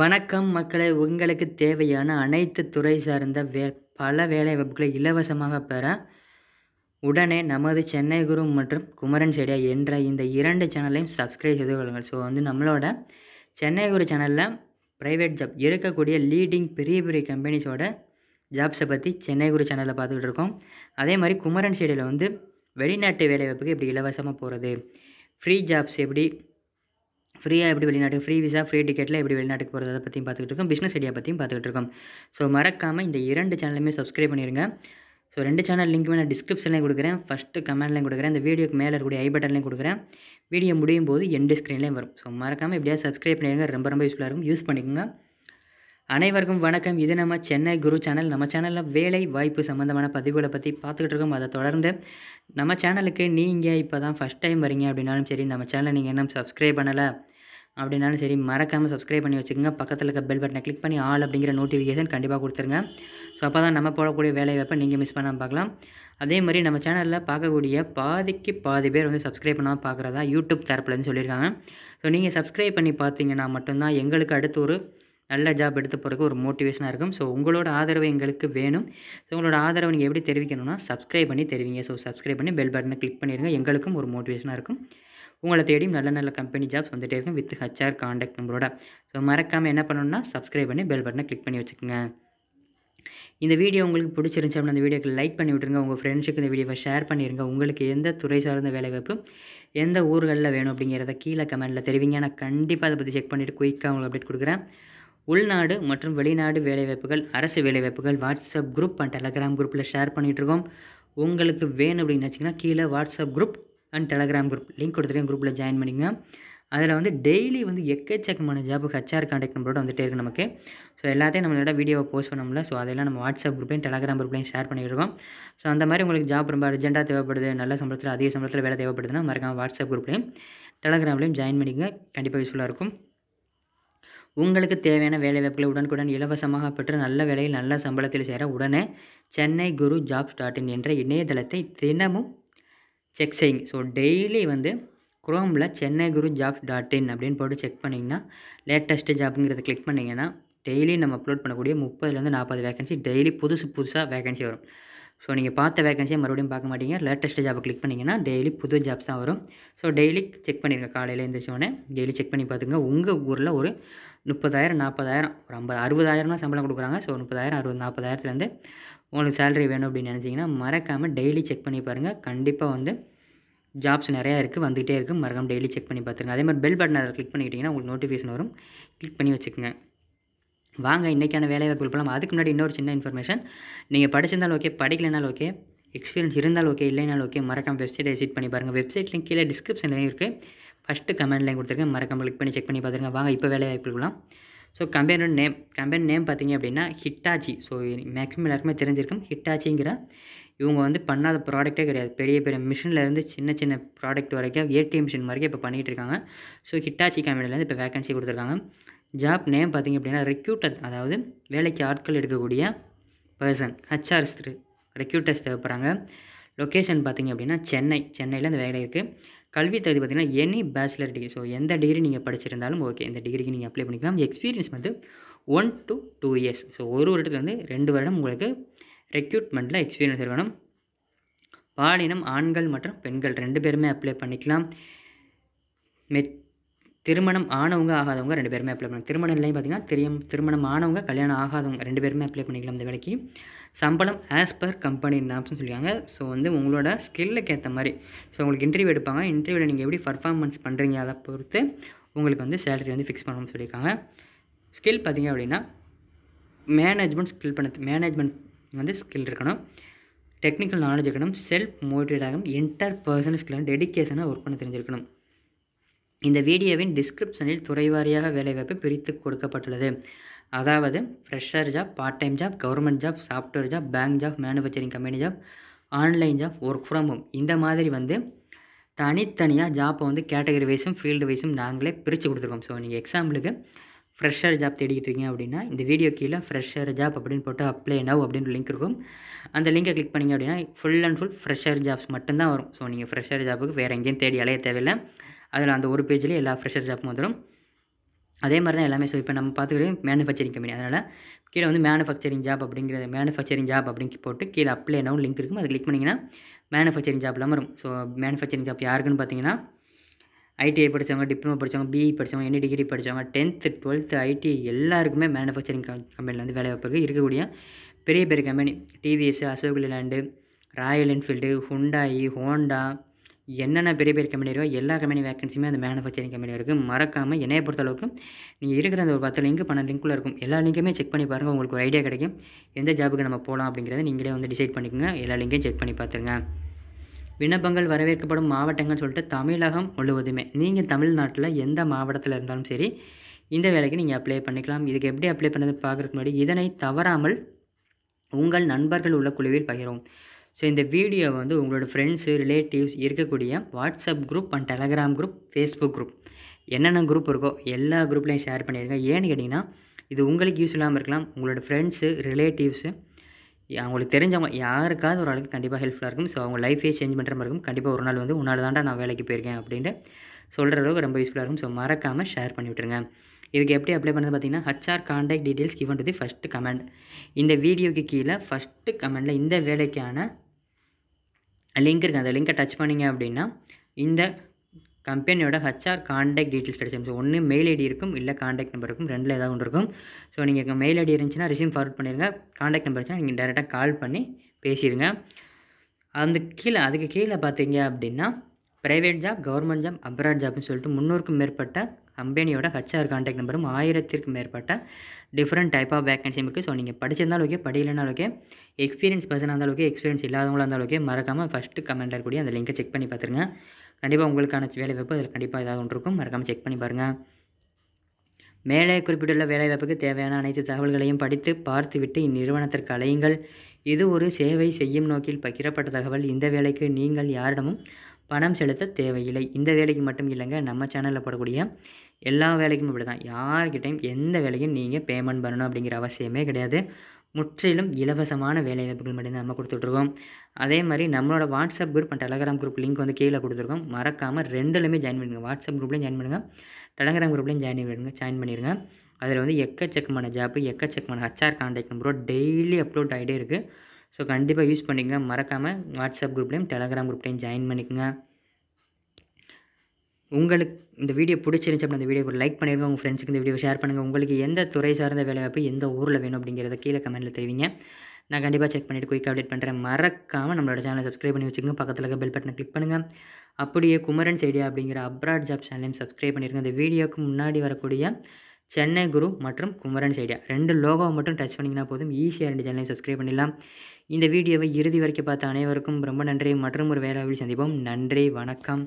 வணக்கம் மக்களே! உங்களுக்கு தேவையான அனைத்து துறை சார்ந்த பல வேலைவாய்ப்புகளை இலவசமாக பெற, உடனே நமது சென்னை குரு மற்றும் குமரன் ஐடியா என்ற இந்த 2 சேனலையும் சப்ஸ்கிரைப் செய்து கொள்ளுங்கள். ஸோ நம்மளோட சென்னை குரு சேனலில் ப்ரைவேட் ஜாப் இருக்கக்கூடிய லீடிங் பெரிய பெரிய கம்பெனிஸோட ஜாப்ஸை பற்றி சென்னை குரு சேனலில் பார்த்துக்கிட்டு இருக்கோம். அதே மாதிரி குமரன் ஐடியாவில் வெளிநாட்டு வேலைவாய்ப்புக்கு எப்படி இலவசமாக போகிறது, ஃப்ரீ ஜாப்ஸ் எப்படி ஃப்ரீயாக எப்படி வெளிநாட்டுக்கு ஃப்ரீ விசா ஃப்ரீ டிக்கெட்டில் எப்படி வெளிநாட்டுக்கு போகிறது அதை பற்றியும் பார்த்துக்கிட்டு இருக்கோம். பிஸ்னஸ் ஐடியா பற்றியும் பார்த்துக்கிட்டு இருக்கோம். ஸோ மறக்காமல் இந்த 2 சேனலுமே சப்ஸ்கிரைப் பண்ணிடுங்க. ஸோ 2 சேனல் லிங்க்குமே நான் டிஸ்கிரிப்ஷன்லேயும் கொடுக்குறேன், ஃபஸ்ட்டு கமெண்ட்லேயும் கொடுக்குறேன், இந்த வீடியோக்கு மேலே இருக்கக்கூடிய ஐ பட்டன்லேயும் கொடுக்குறேன், வீடியோ முடியும் போது எண்டு ஸ்க்ரீன்லேயும் வரும். ஸோ மறக்காமல் எப்படியா சப்ஸ்கிரைப் பண்ணிடுங்க, ரொம்ப யூஸ்ஃபுல்லாக இருக்கும், யூஸ் பண்ணிக்கோங்க. அனைவருக்கும் வணக்கம். இது நம்ம சென்னை குரு சேனல். நம்ம சேனலில் வேலை வாய்ப்பு சம்மந்தமான பதிவுகளை பற்றி பார்த்துக்கிட்டு இருக்கோம். அதை தொடர்ந்து நம்ம சேனலுக்கு நீங்கள் இப்போ தான் ஃபஸ்ட் டைம் வரீங்க அப்படின்னாலும் சரி, நம்ம சேனலை நீங்கள் இன்னும் சப்ஸ்கிரைப் பண்ணலை அப்படின்னாலும் சரி, மறக்காமல் சப்ஸ்கிரைப் பண்ணி வச்சுக்கோங்க. பக்கத்தில் இருக்க பெல் பட்டனை கிளிக் பண்ணி ஆல் அப்படிங்கிற நோட்டிஃபிகேஷன் கண்டிப்பாக கொடுத்துருங்க. ஸோ அப்போ தான் நம்ம போடக்கூடிய வேலை வாய்ப்பை நீங்கள் மிஸ் பண்ணாமல் பார்க்கலாம். அதே மாதிரி நம்ம சேனலில் பார்க்கக்கூடிய பாதிக்கு பாதி பேர் சப்ஸ்கிரைப் பண்ணாமல் பார்க்குறதா யூடியூப் தரப்புலேருந்து சொல்லியிருக்காங்க. ஸோ நீங்கள் சப்ஸ்கிரைப் பண்ணி பார்த்தீங்கன்னா மட்டும்தான் எங்களுக்கு அடுத்து ஒரு நல்ல ஜாப் எடுத்து போகிறதுக்கு ஒரு மோட்டிவேஷனாக இருக்கும். ஸோ உங்களோட ஆதரவு எங்களுக்கு வேணும். ஸோ உங்களோட ஆதரவு நீங்கள் எப்படி தெரிவிக்கணும்னா சப்ஸ்கிரைப் பண்ணி தெரிவிங்க. ஸோ சப்ஸ்கிரைப் பண்ணி பெல் பட்டனை கிளிக் பண்ணிடுங்க. எங்களுக்கும் ஒரு மோட்டிவேஷனாக இருக்கும். உங்களை தேடி நல்ல கம்பெனி ஜாப்ஸ் வந்துகிட்டே இருக்கும் வித் ஹச்ஆர் காண்டாக்ட் நம்பரோட. ஸோ மறக்காமல் என்ன பண்ணணும்னா சப்ஸ்கிரைப் பண்ணி பெல் பட்டனை கிளிக் பண்ணி வச்சுக்கோங்க. இந்த வீடியோ உங்களுக்கு பிடிச்சிருந்துச்சு அப்படின்னா அந்த வீடியோக்கு லைக் பண்ணி விட்டுருங்க. உங்கள் ஃப்ரெண்ட்ஸுக்கு இந்த வீடியோவை ஷேர் பண்ணிடுங்க. உங்களுக்கு எந்த துறை சார்ந்த வேலைவாய்ப்பு எந்த ஊர்களில் வேணும் அப்படிங்கிறத கீழே கமெண்ட்டில் தெரிவிங்க. நான் கண்டிப்பாக அதை பற்றி செக் பண்ணிவிட்டு குயிக்காக உங்களுக்கு அப்டேட் கொடுக்குறேன். உள்நாடு மற்றும் வெளிநாடு வேலைவாய்ப்புகள், அரசு வேலைவாய்ப்புகள் வாட்ஸ்அப் குரூப் அண்ட் டெலகிராம் குரூப்பில் ஷேர் பண்ணிகிட்ருக்கோம். உங்களுக்கு வேணும் அப்படின்னு வச்சிங்கன்னா கீழே WhatsApp group and Telegram group link கொடுத்துருக்கேன். குரூப்பில் ஜாயின் பண்ணிங்க. அதில் டெய்லி எக்கச்சக்கமான ஜாப்பு ஹச்ஆர் காண்டாக்ட் நம்பரோட வந்துகிட்டே இருக்குது நமக்கு. ஸோ எல்லாத்தையும் நம்மளோட வீடியோவை போஸ்ட் பண்ணோம்ல, ஸோ அதெல்லாம் நம்ம வாட்ஸ்அப் குரூப்லையும் டெலகிராம் குரூப்லையும் ஷேர் பண்ணியிருக்கோம். ஸோ அந்த மாதிரி உங்களுக்கு ஜாப் ரொம்ப அர்ஜென்ட்டாக தேவைப்படுது, நல்ல சம்பளத்தில் அதிக சம்பளத்தில் வேலை தேவைப்படுதுன்னா மறக்காமல் வாட்ஸ்அப் குரூப்லையும் டெலகிராம்லையும் ஜாயின் பண்ணிங்க. கண்டிப்பாக யூஸ்ஃபுல்லாக இருக்கும். உங்களுக்கு தேவையான வேலைவாய்ப்புகளை உடனுக்குடன் இலவசமாக பெற்று நல்ல வேலையில் நல்ல சம்பளத்தில் சேர உடனே சென்னை குரு jobs.in என்ற இணையதளத்தை தினமும் செக் செய்யுங்க. ஸோ டெய்லி குரோமில் சென்னை குரு jobs.in அப்படின்னு போட்டு செக் பண்ணிங்கன்னா லேட்டஸ்ட்டு ஜாப்புங்கிறத கிளிக் பண்ணிங்கன்னா டெய்லி நம்ம அப்லோட் பண்ணக்கூடிய 30லேருந்து 40 வேகன்சி டெய்லி புதுசாக வேகன்சி வரும். ஸோ நீங்கள் பார்த்த வேகன்சியை மறுபடியும் பார்க்க மாட்டீங்க. லேட்டஸ்ட்டு ஜாப்பை கிளிக் பண்ணிங்கன்னா டெய்லி புது ஜாப்ஸ் தான் வரும். ஸோ டெய்லி செக் பண்ணிடுங்க. காலையில் எழுந்திரிச்சோடனே டெய்லி செக் பண்ணி பார்த்துங்க. உங்கள் ஊரில் ஒரு 30,000 40,000 ஒரு 50 60,000 சம்பளம் கொடுக்குறாங்க. ஸோ 30,000 60 40,000 உங்களுக்கு சேலரி வேணும் அப்படின்னு நினச்சிங்கன்னா மறக்காமல் டெய்லி செக் பண்ணி பாருங்கள். கண்டிப்பாக ஜாப்ஸ் நிறையா இருக்குது, வந்துகிட்டே இருக்குது. மறக்காமல் டெய்லி செக் பண்ணி பார்த்துருங்க. அதே மாதிரி பெல் பட்டன் அதை கிளிக் பண்ணிக்கிட்டிங்கன்னா உங்களுக்கு நோட்டிஃபிகேஷன் வரும். கிளிக் பண்ணி வச்சுக்கோங்க. வாங்க இன்றைக்கான வேலைவாய்ப்புகள் போகலாம். அதுக்கு முன்னாடி இன்னொரு சின்ன இன்ஃபர்மேஷன். நீங்கள் படிச்சிருந்தாலும் ஓகே, படிக்கலைனாலும் ஓகே, எக்ஸ்பீரியன்ஸ் இருந்தாலும் ஓகே, இல்லைனாலும் ஓகே, மறக்காமல் வெப்சைட்டை விசிட் பண்ணி பாருங்கள். வெப்சைட் லிங்க் கீழே டிஸ்கிரிப்ஷன்லேயும் இருக்குது, ஃபஸ்ட்டு கமெண்ட்லேயும் கொடுத்துருக்கேன். மறக்காமல் கிளிக் பண்ணி செக் பண்ணி பார்த்துருங்க. வாங்க இப்போ வேலைவாய்ப்புகள்லாம். ஸோ கம்பெனி நேம் பார்த்தீங்க அப்படின்னா ஹிட்டாச்சி. ஸோ மேக்ஸிமம் எல்லாருக்குமே தெரிஞ்சிருக்கும். ஹிட்டாச்சிங்கிற இவங்க பண்ணாத ப்ராடக்ட்டே கிடையாது. பெரிய பெரிய மிஷின்லேருந்து சின்ன ப்ராடக்ட் வரைக்கும் ஏடிஎம் மிஷின் வரைக்கும் இப்போ பண்ணிகிட்டு இருக்காங்க. ஸோ ஹிட்டாச்சி கம்பெனிலேருந்து இப்போ வேகன்சி கொடுத்துருக்காங்க. ஜாப் நேம் பார்த்திங்க அப்படின்னா ரெக்ரூட்டர், அதாவது வேலைக்கு ஆட்கள் எடுக்கக்கூடிய பர்சன், ஹச்ஆர்ஸ் ரெக்ரூட்டர்ஸ் தேவைப்படுறாங்க. லொக்கேஷன் பார்த்திங்க அப்படின்னா சென்னையில் அந்த வேலை இருக்குது. கல்வி தகுதி பார்த்திங்கன்னா எனி பேச்சுலர் டிகிரி. ஸோ எந்த டிகிரி நீங்கள் படிச்சிருந்தாலும் ஓகே, இந்த டிகிரிக்கு நீங்கள் அப்ளை பண்ணிக்கலாம். Experience 1 to 2 years. ஸோ ஒரு வருடத்துலேருந்து 2 வருடம் உங்களுக்கு ரெக்ரூட்மெண்ட்டில் எக்ஸ்பீரியன்ஸ் இருக்கணும். பாலினம் ஆண்கள் மற்றும் பெண்கள் 2 பேருமே அப்ளை பண்ணிக்கலாம். திருமணம் ஆனவங்க ஆகாதவங்க 2 பேருமே அப்ளை பண்ணலாம். திருமணம் இல்லைன்னு பார்த்தீங்கன்னா திருமணம் ஆனவங்க கல்யாணம் ஆகாதவங்க 2 பேருமே அப்ளை பண்ணிக்கலாம் இந்த வேலைக்கு. சம்பளம் ஆஸ் பர் கம்பெனி நாப்ஸ்னு சொல்லியிருக்காங்க. ஸோ உங்களோட ஸ்கில்லுக்கு ஏற்ற மாதிரி உங்களுக்கு இன்டர்வியூ எடுப்பாங்க. இன்டர்வியூவில் நீங்கள் எப்படி பர்ஃபார்மன்ஸ் பண்ணுறீங்க அதை பொறுத்து உங்களுக்கு சேலரி ஃபிக்ஸ் பண்ணணும்னு சொல்லியிருக்காங்க. ஸ்கில் பார்த்திங்க அப்படின்னா மேனேஜ்மெண்ட் ஸ்கில் இருக்கணும், டெக்னிக்கல் நாலேஜ் இருக்கணும், செல்ஃப் மோட்டிவேட்டாகவும் இன்டர்பர்சனல் ஸ்கில் டெடிக்கேஷனாக ஒர்க் பண்ண தெரிஞ்சிருக்கணும். இந்த வீடியோவின் டிஸ்கிரிப்ஷனில் துறைவாரியாக வேலைவாய்ப்பு பிரித்து கொடுக்கப்பட்டுள்ளது. அதாவது fresher job, part time job, government job, software job, bank job, manufacturing company job, online job, work from home, இந்த மாதிரி தனித்தனியாக ஜாப்பை கேட்டகரி வைஸும் ஃபீல்டு வைஸும் நாங்களே பிரித்து கொடுத்துருக்கோம். ஸோ நீங்கள் எக்ஸாம்பிளுக்கு ஃப்ரெஷர் ஜாப் தேடிக்கிட்டு இருக்கீங்க அப்படின்னா இந்த வீடியோ கீழே ஃப்ரெஷர் ஜாப் அப்படின்னு போட்டு அப்ளை நவ் அப்படின்னு லிங்க் இருக்கும். அந்த லிங்கை கிளிக் பண்ணிங்க அப்படின்னா full and full fresher jobs மட்டும்தான் வரும். ஸோ நீங்கள் ஃப்ரெஷர் ஜாப்புக்கு வேறு எங்கேயும் தேடி அலைய தேவையில்லை. அதில் அந்த ஒரு பேஜ்லேயே எல்லா ஃப்ரெஷர் ஜாப்பும் வந்துடும். அதே மாதிரி தான் எல்லாமே. ஸோ இப்போ நம்ம பார்த்துக்கிறது மேனுஃபேக்சரிங் கம்பெனி. அதனால் கீழே வந்து மேனுஃபேக்சரிங் ஜாப் அப்படின்னு போட்டு கீழே அப்ளை நவ் லிங்க் இருக்கும். அதை கிளிக் பண்ணிங்கன்னா மேனுஃபேக்சரிங் ஜாப்லாம் வரும். ஸோ மேனுஃபேக்சரிங் ஜாப் யாருக்குன்னு பார்த்தீங்கன்னா ஐடிஐ படித்தவங்க, டிப்ளமோ படித்தவங்க, பிஇ படித்தவங்க, எனி டிகிரி படித்தவங்க, 10th 12th ஐடி எல்லாருக்குமே மேனுஃபேக்சரிங் கம்பெனியில் வந்து வேலை வாய்ப்பு இருக்குது. இருக்கக்கூடிய பெரிய பெரிய company TVS, Ashok Leyland, Royal Enfield, Hyundai, Honda, என்னென்ன பெரிய பெரிய கம்பெனி இருக்கோ எல்லா கம்பெனி வேக்கன்சியுமே அந்த மேனுஃபேக்சரிங் கம்பெனி இருக்குது. மறக்காமல் என்னையை பொறுத்தளவுக்கு நீங்கள் இருக்கிற அந்த ஒரு 10 லிங்க் 12 லிங்க்குள்ளே இருக்கும். எல்லா லிங்க்குமே செக் பண்ணி பாருங்கள். உங்களுக்கு ஒரு ஐடியா கிடைக்கும் எந்த ஜாபுக்கு நம்ம போகலாம் அப்படிங்கிறத நீங்களே வந்து டிசைட் பண்ணிக்கோங்க. எல்லா லிங்க்கையும் செக் பண்ணி பார்த்துருங்க. விண்ணப்பங்கள் வரவேற்கப்படும் மாவட்டங்கள்னு சொல்லிட்டு தமிழகம் முழுவதுமே நீங்கள் தமிழ்நாட்டில் எந்த மாவட்டத்தில் இருந்தாலும் சரி இந்த வேலைக்கு நீங்கள் அப்ளை பண்ணிக்கலாம். இதுக்கு எப்படி அப்ளை பண்ணது பார்க்குறதுக்கு முன்னாடி இதனை தவறாமல் உங்கள் நண்பர்கள் உள்ள குழுவில் பகிரவும். ஸோ இந்த வீடியோவை வந்து உங்களோட ஃப்ரெண்ட்ஸு, ரிலேட்டிவ்ஸ் இருக்கக்கூடிய WhatsApp group and Telegram group, Facebook group என்னென்ன குரூப் இருக்கோ எல்லா குரூப்லையும் ஷேர் பண்ணிடுங்க. ஏன்னு கேட்டிங்கன்னா இது உங்களுக்கு யூஸ் இல்லாமல் இருக்கலாம். உங்களோட ஃப்ரெண்ட்ஸு, ரிலேட்டிவ்ஸு, அவங்களுக்கு தெரிஞ்சவங்க யாருக்காவது ஒரு ஆளுக்கு கண்டிப்பாக ஹெல்ப்ஃபுல்லாக இருக்கும். ஸோ அவங்க லைஃபே சேஞ்ச் பண்ணுற மாதிரி இருக்கும். கண்டிப்பாக ஒரு நாள் வந்து உன்னால் தான்டா நான் வேலைக்கு போயிருக்கேன் அப்படின்ட்டு சொல்கிற அளவுக்கு ரொம்ப யூஸ்ஃபுல்லாக இருக்கும். ஸோ மறக்காமல் ஷேர் பண்ணி விட்டுருங்க. இதுக்கு எப்படி அப்ளை பண்ணுறது பார்த்தீங்கன்னா HR contact details given to the first comment. இந்த வீடியோக்கு கீழே ஃபஸ்ட்டு கமெண்டில் இந்த வேலைக்கான லிங்க் இருக்குது. அந்த லிங்கை டச் பண்ணிங்க அப்படின்னா இந்த கம்பெனியோட HR கான்டாக்ட் டீட்டெயில்ஸ் கிடைச்சிடும். ஸோ ஒன்று மெயில் ஐடி இருக்கும், இல்லை கான்டாக்ட் நம்பர் இருக்கும். ரெண்டில் ஏதாவது ஒன்று இருக்கும். ஸோ நீங்கள் மெயில் ஐடி இருந்துச்சுன்னா ரிசீவ் ஃபார்வர்ட் பண்ணிடுங்க. கான்டாக்ட் நம்பர் இருந்துச்சுன்னா நீங்கள் டேரெக்டாக கால் பண்ணி பேசிடுங்க. அதுக்கு கீழே பார்த்தீங்க அப்படின்னா private job, government job, abroad ஜாப்னு சொல்லிட்டு 300க்கும் மேற்பட்ட கம்பெனியோட HR கான்டாக்ட் நம்பரும் 1000க்கும் மேற்பட்ட டிஃப்ரெண்ட் டைப் ஆஃப் வேக்கன்சியும் இருக்குது. ஸோ நீங்கள் படிச்சிருந்தாலும் ஓகே, படிக்கலைனாலும் ஓகே, எக்ஸ்பீரியன்ஸ் பர்சனாக இருந்தாலும் ஓகே, எக்ஸ்பீரியன்ஸ் இல்லாதவங்களாக இருந்தாலும் ஓகே, மறக்காமல் ஃபஸ்ட்டு கமெண்ட்டில் இருக்கக்கூடிய அந்த லிங்கை செக் பண்ணி பார்த்துருங்க. கண்டிப்பாக உங்களுக்கான வேலை வாய்ப்பு அதில் கண்டிப்பாக ஏதாவது ஒன்று இருக்கும். மறக்காமல் செக் பண்ணி பாருங்கள். மேலே குறிப்பிட்டுள்ள வேலைவாய்ப்புக்கு தேவையான அனைத்து தகவல்களையும் படித்து பார்த்துவிட்டு இந்நிறுவனத்திற்கு அழையுங்கள். இது ஒரு சேவை செய்யும் நோக்கில் பகிரப்பட்ட தகவல். இந்த வேலைக்கு நீங்கள் யாரிடமும் பணம் செலுத்த தேவையில்லை. இந்த வேலைக்கு மட்டும் இல்லைங்க, நம்ம சேனலில் போடக்கூடிய எல்லா வேலைக்கும் இப்படி தான். யார்கிட்டையும் எந்த வேலைக்கும் நீங்கள் பேமெண்ட் பண்ணணும் அப்படிங்கிற அவசியமே கிடையாது. முற்றிலும் இலவசமான வேலைவாய்ப்புகள் மட்டும்தான் நம்ம கொடுத்துட்ருக்கோம். அதே மாதிரி நம்மளோட WhatsApp group and Telegram group link வந்து கீழே கொடுத்துருக்கோம். மறக்காமல் ரெண்டுலையுமே ஜாயின் பண்ணுங்க. வாட்ஸ்அப் குரூப்லேயும் ஜாயின் பண்ணுங்கள், டெலகிராம் குரூப்லேயும் ஜாயின் பண்ணிடுங்க. அதில் வந்து எக்கச்சக்கமான ஜாப்பு, எக்கச்சக்கமான HR கான்டாக்ட் நம்பரோட டெய்லி அப்லோட் ஆகிட்டே இருக்குது. ஸோ கண்டிப்பாக யூஸ் பண்ணிக்கங்க. மறக்காமல் வாட்ஸ்அப் குரூப்லேயும் டெலகிராம் குரூப்லேயும் ஜாயின் பண்ணிக்கோங்க. உங்களுக்கு இந்த வீடியோ பிடிச்சிருந்துச்சு அப்படின்னா இந்த வீடியோக்கு ஒரு லைக் பண்ணிடுங்க. உங்கள் ஃப்ரெண்ட்ஸுக்கு இந்த வீடியோ ஷேர் பண்ணுங்கள். உங்களுக்கு எந்த துறை சார்ந்த வேலைவாய்ப்பு எந்த ஊரில் வேணும் அப்படிங்கிறத கீழே கமெண்ட்டில் தெரிவிங்க. நான் கண்டிப்பாக செக் பண்ணிவிட்டு குயிக்காக அப்டேட் பண்ணுறேன். மறக்காமல் நம்மளோட சேனலை சப்ஸ்கிரைப் பண்ணி வச்சுக்கோங்க. பக்கத்தில் இருக்க பெல் பட்டனை கிளிக் பண்ணுங்கள். அப்படியே குமரன்ஸ் ஐடியா அப்படிங்கிற அப்ராட் ஜாப் சேனலையும் சப்ஸ்கிரைப் பண்ணிடுங்க. இந்த வீடியோக்கு முன்னாடி வரக்கூடிய சென்னை குரு மற்றும் குமரன்ஸ் ஐடியா 2 லோகோவை மட்டும் டச் பண்ணிங்கன்னா போதும், ஈஸியாக 2 சேனலையும் சப்ஸ்கிரைப் பண்ணிடலாம். இந்த வீடியோவை இறுதி வரைக்கும் பார்த்த அனைவருக்கும் ரொம்ப நன்றி. மற்றும் ஒரு வேலையில் சந்திப்போம். நன்றி, வணக்கம்.